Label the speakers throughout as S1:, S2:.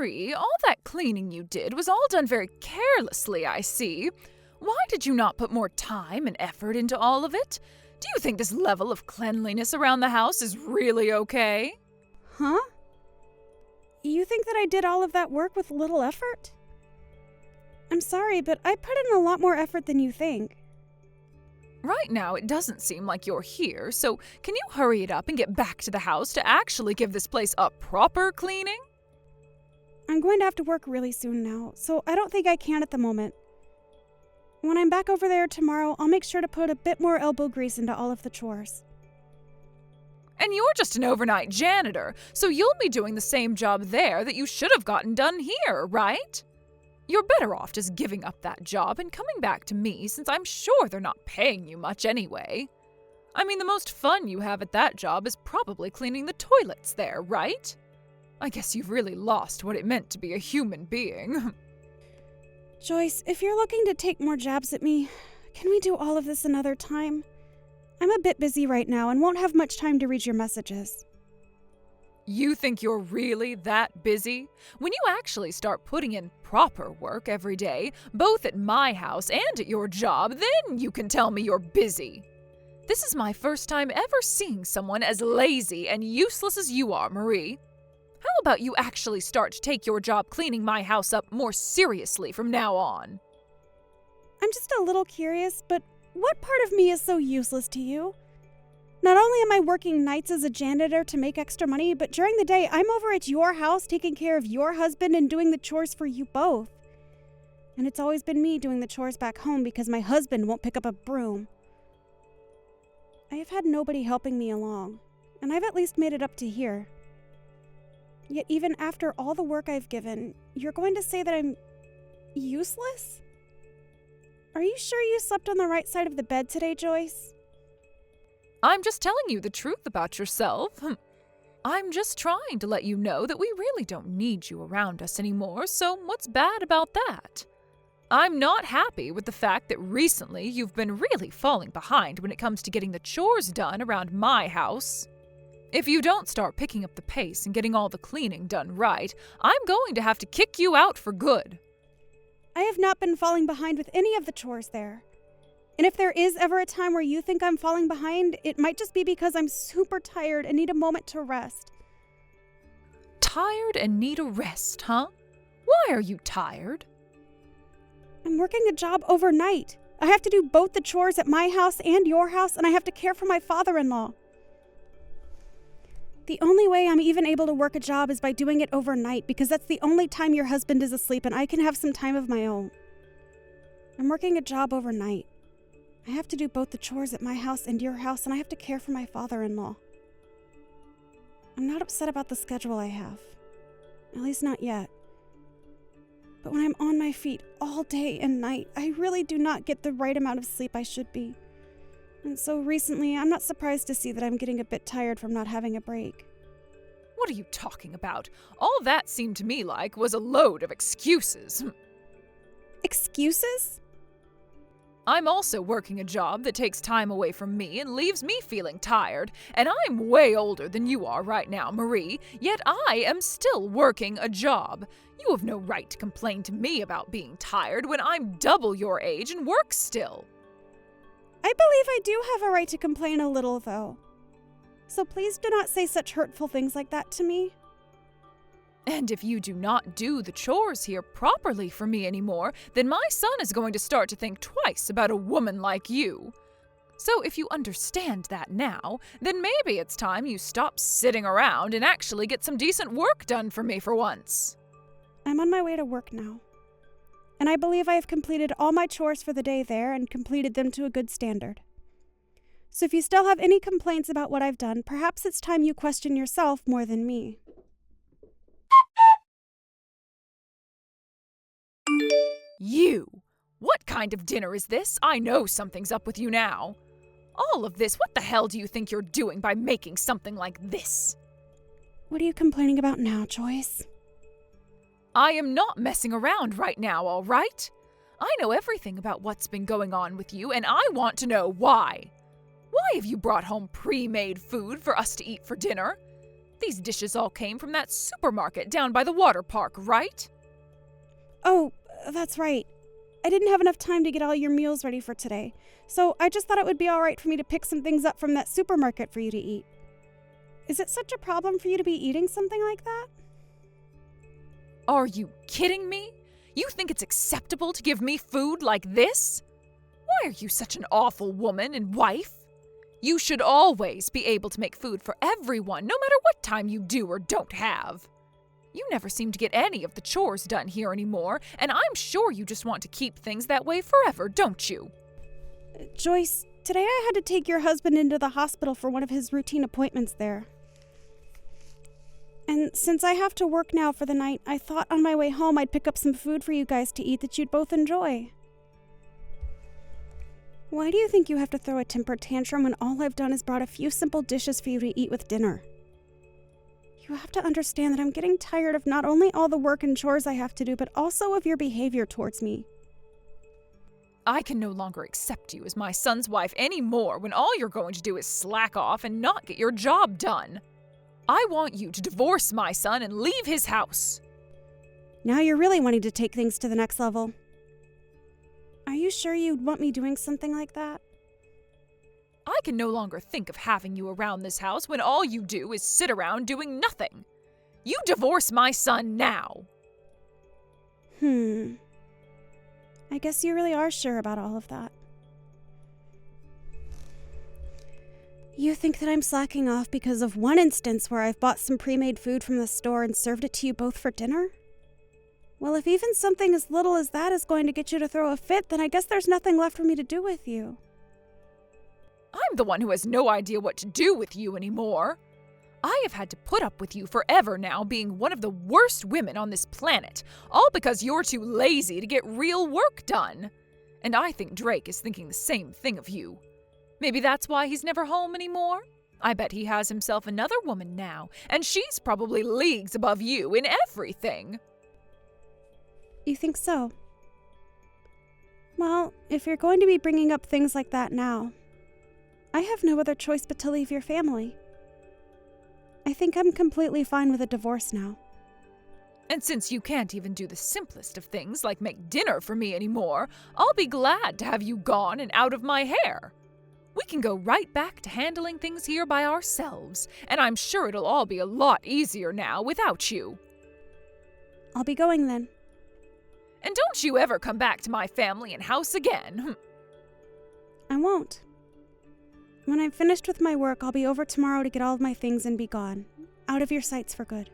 S1: Marie, all that cleaning you did was all done very carelessly, I see. Why did you not put more time and effort into all of it? Do you think this level of cleanliness around the house is really okay?
S2: Huh? You think that I did all of that work with little effort? I'm sorry, but I put in a lot more effort than you think.
S1: Right now, it doesn't seem like you're here, so can you hurry it up and get back to the house to actually give this place a proper cleaning?
S2: I'm going to have to work really soon now, so I don't think I can at the moment. When I'm back over there tomorrow, I'll make sure to put a bit more elbow grease into all of the chores.
S1: And you're just an overnight janitor, so you'll be doing the same job there that you should have gotten done here, right? You're better off just giving up that job and coming back to me, since I'm sure they're not paying you much anyway. I mean, the most fun you have at that job is probably cleaning the toilets there, right? I guess you've really lost what it meant to be a human being.
S2: Joyce, if you're looking to take more jabs at me, can we do all of this another time? I'm a bit busy right now and won't have much time to read your messages.
S1: You think you're really that busy? When you actually start putting in proper work every day, both at my house and at your job, then you can tell me you're busy. This is my first time ever seeing someone as lazy and useless as you are, Marie. How about you actually start to take your job cleaning my house up more seriously from now on?
S2: I'm just a little curious, but what part of me is so useless to you? Not only am I working nights as a janitor to make extra money, but during the day I'm over at your house taking care of your husband and doing the chores for you both. And it's always been me doing the chores back home because my husband won't pick up a broom. I have had nobody helping me along, and I've at least made it up to here. Yet even after all the work I've given, you're going to say that I'm useless? Are you sure you slept on the right side of the bed today, Joyce?
S1: I'm just telling you the truth about yourself. I'm just trying to let you know that we really don't need you around us anymore, so what's bad about that? I'm not happy with the fact that recently you've been really falling behind when it comes to getting the chores done around my house. If you don't start picking up the pace and getting all the cleaning done right, I'm going to have to kick you out for good.
S2: I have not been falling behind with any of the chores there. And if there is ever a time where you think I'm falling behind, it might just be because I'm super tired and need a moment to rest.
S1: Tired and need a rest, huh? Why are you tired?
S2: I'm working a job overnight. I have to do both the chores at my house and your house, and I have to care for my father-in-law. The only way I'm even able to work a job is by doing it overnight, because that's the only time your husband is asleep and I can have some time of my own. I'm working a job overnight. I have to do both the chores at my house and your house, and I have to care for my father-in-law. I'm not upset about the schedule I have. At least not yet. But when I'm on my feet all day and night, I really do not get the right amount of sleep I should be. And so recently, I'm not surprised to see that I'm getting a bit tired from not having a break.
S1: What are you talking about? All that seemed to me like was a load of excuses.
S2: Excuses?
S1: I'm also working a job that takes time away from me and leaves me feeling tired, and I'm way older than you are right now, Marie, yet I am still working a job. You have no right to complain to me about being tired when I'm double your age and work still.
S2: I believe I do have a right to complain a little, though. So please do not say such hurtful things like that to me.
S1: And if you do not do the chores here properly for me anymore, then my son is going to start to think twice about a woman like you. So if you understand that now, then maybe it's time you stop sitting around and actually get some decent work done for me for once.
S2: I'm on my way to work now. And I believe I have completed all my chores for the day there and completed them to a good standard. So if you still have any complaints about what I've done, perhaps it's time you question yourself more than me.
S1: You! What kind of dinner is this? I know something's up with you now. All of this, what the hell do you think you're doing by making something like this?
S2: What are you complaining about now, Joyce?
S1: I am not messing around right now, all right? I know everything about what's been going on with you, and I want to know why. Why have you brought home pre-made food for us to eat for dinner? These dishes all came from that supermarket down by the water park, right?
S2: Oh, that's right. I didn't have enough time to get all your meals ready for today, so I just thought it would be all right for me to pick some things up from that supermarket for you to eat. Is it such a problem for you to be eating something like that?
S1: Are you kidding me? You think it's acceptable to give me food like this? Why are you such an awful woman and wife? You should always be able to make food for everyone, no matter what time you do or don't have. You never seem to get any of the chores done here anymore, and I'm sure you just want to keep things that way forever, don't you?
S2: Joyce, today I had to take your husband into the hospital for one of his routine appointments there. And since I have to work now for the night, I thought on my way home I'd pick up some food for you guys to eat that you'd both enjoy. Why do you think you have to throw a temper tantrum when all I've done is brought a few simple dishes for you to eat with dinner? You have to understand that I'm getting tired of not only all the work and chores I have to do, but also of your behavior towards me.
S1: I can no longer accept you as my son's wife anymore when all you're going to do is slack off and not get your job done. I want you to divorce my son and leave his house.
S2: Now you're really wanting to take things to the next level. Are you sure you'd want me doing something like that?
S1: I can no longer think of having you around this house when all you do is sit around doing nothing. You divorce my son now.
S2: I guess you really are sure about all of that. You think that I'm slacking off because of one instance where I've bought some pre-made food from the store and served it to you both for dinner? Well, if even something as little as that is going to get you to throw a fit, then I guess there's nothing left for me to do with you.
S1: I'm the one who has no idea what to do with you anymore. I have had to put up with you forever now, being one of the worst women on this planet, all because you're too lazy to get real work done. And I think Drake is thinking the same thing of you. Maybe that's why he's never home anymore? I bet he has himself another woman now, and she's probably leagues above you in everything.
S2: You think so? Well, if you're going to be bringing up things like that now, I have no other choice but to leave your family. I think I'm completely fine with a divorce now.
S1: And since you can't even do the simplest of things like make dinner for me anymore, I'll be glad to have you gone and out of my hair. We can go right back to handling things here by ourselves, and I'm sure it'll all be a lot easier now without you.
S2: I'll be going then.
S1: And don't you ever come back to my family and house again.
S2: I won't. When I'm finished with my work, I'll be over tomorrow to get all of my things and be gone, out of your sights for good.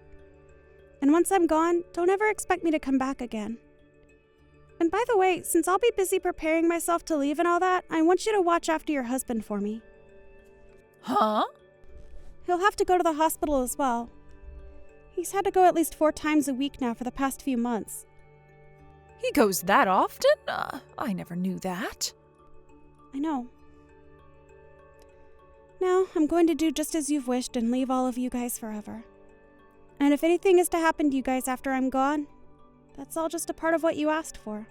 S2: And once I'm gone, don't ever expect me to come back again. And by the way, since I'll be busy preparing myself to leave and all that, I want you to watch after your husband for me.
S1: Huh?
S2: He'll have to go to the hospital as well. He's had to go at least 4 times a week now for the past few months.
S1: He goes that often? I never knew that.
S2: I know. Now, I'm going to do just as you've wished and leave all of you guys forever. And if anything is to happen to you guys after I'm gone, that's all just a part of what you asked for.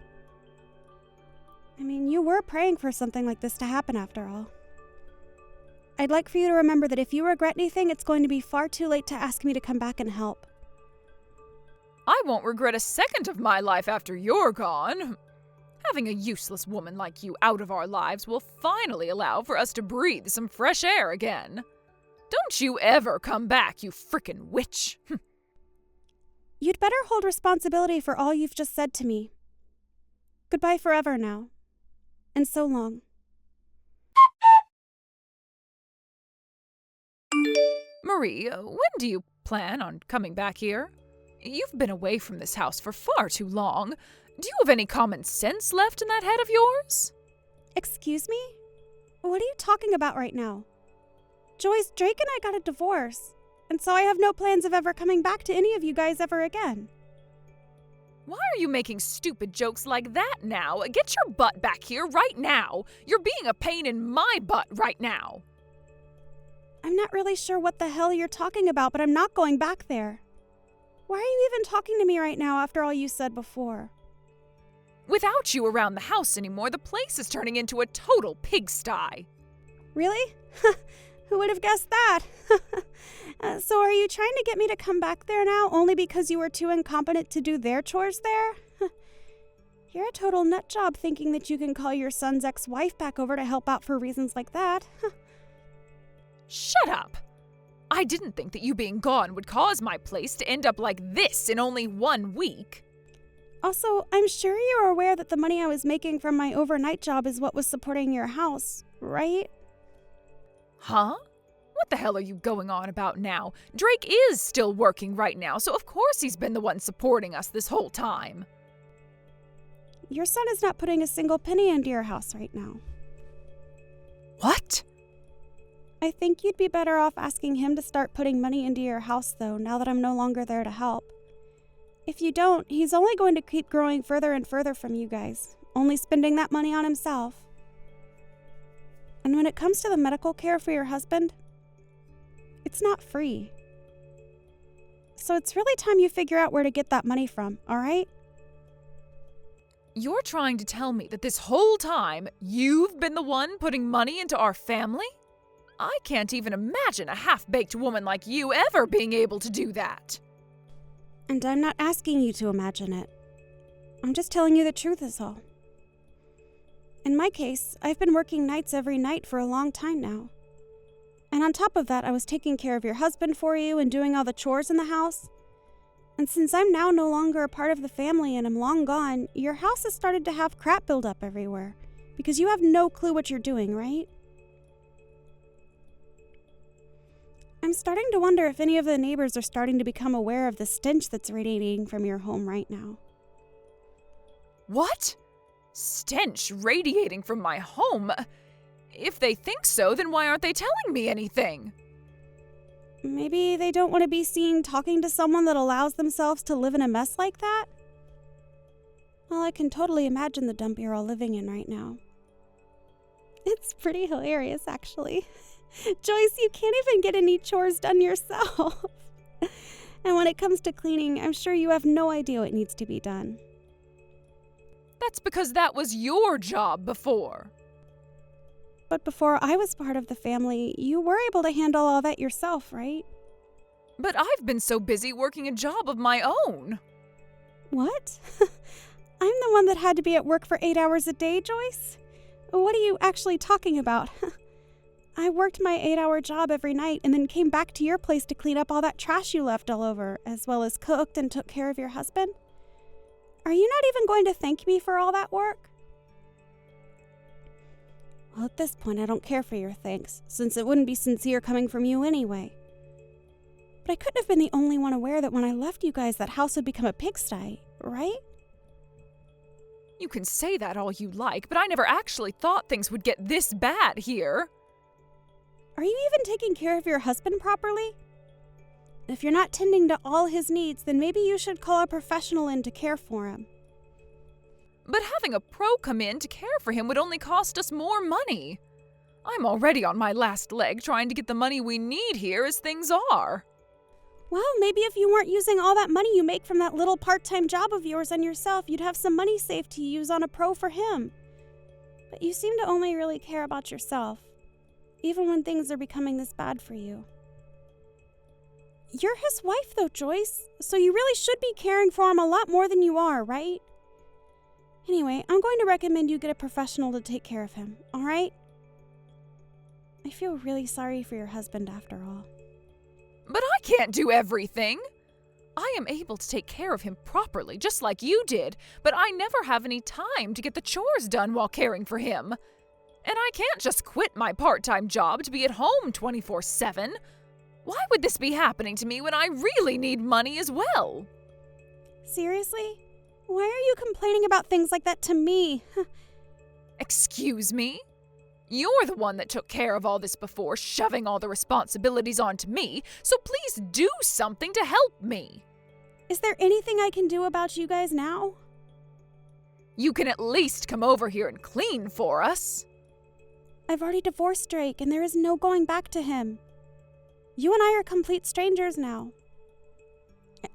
S2: I mean, you were praying for something like this to happen after all. I'd like for you to remember that if you regret anything, it's going to be far too late to ask me to come back and help.
S1: I won't regret a second of my life after you're gone. Having a useless woman like you out of our lives will finally allow for us to breathe some fresh air again. Don't you ever come back, you frickin' witch.
S2: You'd better hold responsibility for all you've just said to me. Goodbye forever now. And so long.
S1: Marie, when do you plan on coming back here? You've been away from this house for far too long. Do you have any common sense left in that head of yours?
S2: Excuse me? What are you talking about right now? Joyce, Drake and I got a divorce, and so I have no plans of ever coming back to any of you guys ever again.
S1: Why are you making stupid jokes like that now? Get your butt back here right now. You're being a pain in my butt right now.
S2: I'm not really sure what the hell you're talking about, but I'm not going back there. Why are you even talking to me right now after all you said before?
S1: Without you around the house anymore, the place is turning into a total pigsty.
S2: Really? Who would have guessed that? So are you trying to get me to come back there now only because you were too incompetent to do their chores there? You're a total nut job thinking that you can call your son's ex-wife back over to help out for reasons like that.
S1: Shut up! I didn't think that you being gone would cause my place to end up like this in only 1 week.
S2: Also, I'm sure you're aware that the money I was making from my overnight job is what was supporting your house, right?
S1: Huh? What the hell are you going on about now? Drake is still working right now, so of course he's been the one supporting us this whole time.
S2: Your son is not putting a single penny into your house right now.
S1: What?
S2: I think you'd be better off asking him to start putting money into your house, though, now that I'm no longer there to help. If you don't, he's only going to keep growing further and further from you guys, only spending that money on himself. And when it comes to the medical care for your husband, it's not free. So it's really time you figure out where to get that money from, all right?
S1: You're trying to tell me that this whole time you've been the one putting money into our family? I can't even imagine a half-baked woman like you ever being able to do that.
S2: And I'm not asking you to imagine it. I'm just telling you the truth is all. In my case, I've been working nights every night for a long time now. And on top of that, I was taking care of your husband for you and doing all the chores in the house. And since I'm now no longer a part of the family and I'm long gone, your house has started to have crap build up everywhere. Because you have no clue what you're doing, right? I'm starting to wonder if any of the neighbors are starting to become aware of the stench that's radiating from your home right now.
S1: What? Stench radiating from my home? If they think so, then why aren't they telling me anything?
S2: Maybe they don't want to be seen talking to someone that allows themselves to live in a mess like that? Well, I can totally imagine the dump you're all living in right now. It's pretty hilarious, actually. Joyce, you can't even get any chores done yourself. And when it comes to cleaning, I'm sure you have no idea what needs to be done.
S1: That's because that was your job before.
S2: But before I was part of the family, you were able to handle all that yourself, right?
S1: But I've been so busy working a job of my own.
S2: What? I'm the one that had to be at work for 8 hours a day, Joyce? What are you actually talking about? I worked my 8-hour job every night and then came back to your place to clean up all that trash you left all over, as well as cooked and took care of your husband. Are you not even going to thank me for all that work? Well, at this point, I don't care for your thanks, since it wouldn't be sincere coming from you anyway. But I couldn't have been the only one aware that when I left you guys, that house would become a pigsty, right?
S1: You can say that all you like, but I never actually thought things would get this bad here.
S2: Are you even taking care of your husband properly? If you're not tending to all his needs, then maybe you should call a professional in to care for him.
S1: But having a pro come in to care for him would only cost us more money. I'm already on my last leg trying to get the money we need here as things are.
S2: Well, maybe if you weren't using all that money you make from that little part-time job of yours on yourself, you'd have some money saved to use on a pro for him. But you seem to only really care about yourself, even when things are becoming this bad for you. You're his wife, though, Joyce, so you really should be caring for him a lot more than you are, right? Anyway, I'm going to recommend you get a professional to take care of him, all right? I feel really sorry for your husband after all.
S1: But I can't do everything. I am able to take care of him properly, just like you did, but I never have any time to get the chores done while caring for him. And I can't just quit my part-time job to be at home 24/7. Why would this be happening to me when I really need money as well?
S2: Seriously? Why are you complaining about things like that to me?
S1: Excuse me? You're the one that took care of all this before, shoving all the responsibilities onto me, so please do something to help me.
S2: Is there anything I can do about you guys now?
S1: You can at least come over here and clean for us.
S2: I've already divorced Drake, and there is no going back to him. You and I are complete strangers now.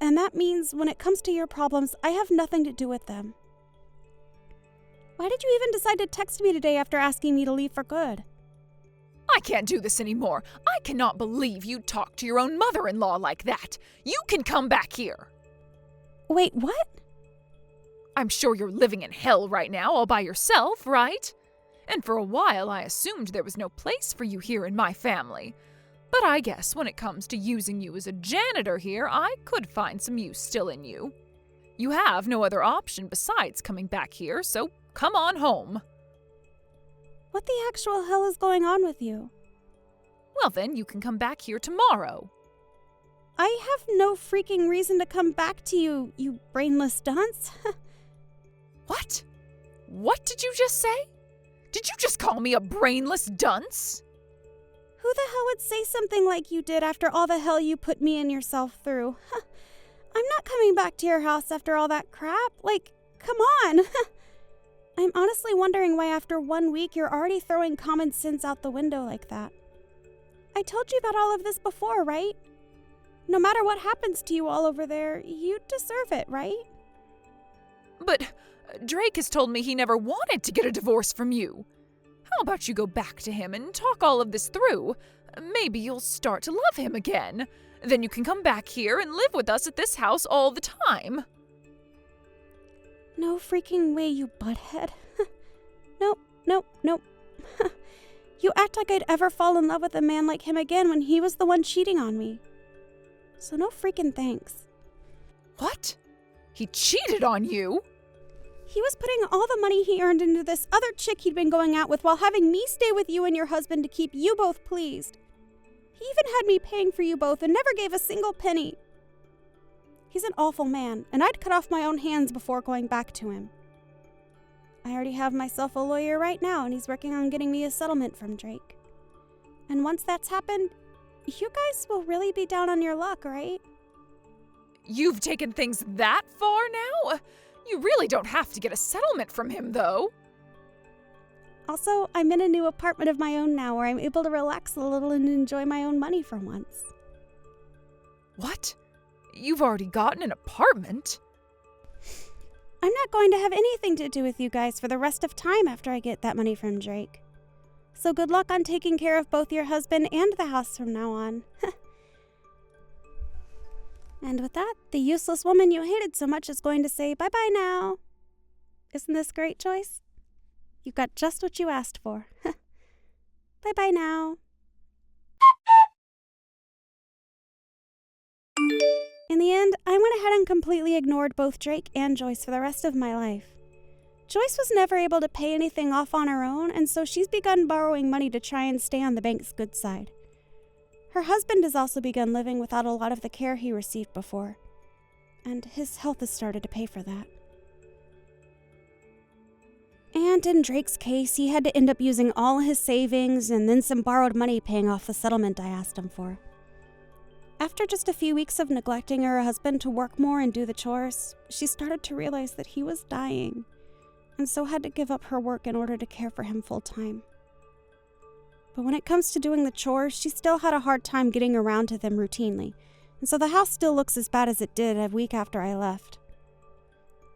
S2: And that means when it comes to your problems, I have nothing to do with them. Why did you even decide to text me today after asking me to leave for good?
S1: I can't do this anymore. I cannot believe you talk to your own mother-in-law like that. You can come back here.
S2: Wait, what?
S1: I'm sure you're living in hell right now all by yourself, right? And for a while I assumed there was no place for you here in my family. But I guess when it comes to using you as a janitor here, I could find some use still in you. You have no other option besides coming back here, so come on home.
S2: What the actual hell is going on with you?
S1: Well then, you can come back here tomorrow.
S2: I have no freaking reason to come back to you, you brainless dunce.
S1: What? What did you just say? Did you just call me a brainless dunce?
S2: Who the hell would say something like you did after all the hell you put me and yourself through? I'm not coming back to your house after all that crap. Like, come on. I'm honestly wondering why after 1 week you're already throwing common sense out the window like that. I told you about all of this before, right? No matter what happens to you all over there, you deserve it, right?
S1: But Drake has told me he never wanted to get a divorce from you. How about you go back to him and talk all of this through? Maybe you'll start to love him again. Then you can come back here and live with us at this house all the time.
S2: No freaking way, you butthead. Nope. You act like I'd ever fall in love with a man like him again when he was the one cheating on me. So no freaking thanks.
S1: What? He cheated on you?
S2: He was putting all the money he earned into this other chick he'd been going out with while having me stay with you and your husband to keep you both pleased. He even had me paying for you both and never gave a single penny. He's an awful man, and I'd cut off my own hands before going back to him. I already have myself a lawyer right now, and he's working on getting me a settlement from Drake. And once that's happened, you guys will really be down on your luck, right?
S1: You've taken things that far now? You really don't have to get a settlement from him, though.
S2: Also, I'm in a new apartment of my own now where I'm able to relax a little and enjoy my own money for once.
S1: What? You've already gotten an apartment?
S2: I'm not going to have anything to do with you guys for the rest of time after I get that money from Drake. So good luck on taking care of both your husband and the house from now on. And with that, the useless woman you hated so much is going to say bye-bye now. Isn't this great, Joyce? You got just what you asked for. Bye-bye now. In the end, I went ahead and completely ignored both Drake and Joyce for the rest of my life. Joyce was never able to pay anything off on her own, and so she's begun borrowing money to try and stay on the bank's good side. Her husband has also begun living without a lot of the care he received before, and his health has started to pay for that. And in Drake's case, he had to end up using all his savings and then some borrowed money paying off the settlement I asked him for. After just a few weeks of neglecting her husband to work more and do the chores, she started to realize that he was dying, and so had to give up her work in order to care for him full time. But when it comes to doing the chores, she still had a hard time getting around to them routinely, and so the house still looks as bad as it did a week after I left.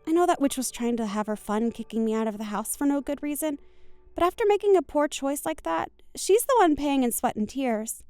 S2: I know that witch was trying to have her fun kicking me out of the house for no good reason, but after making a poor choice like that, she's the one paying in sweat and tears.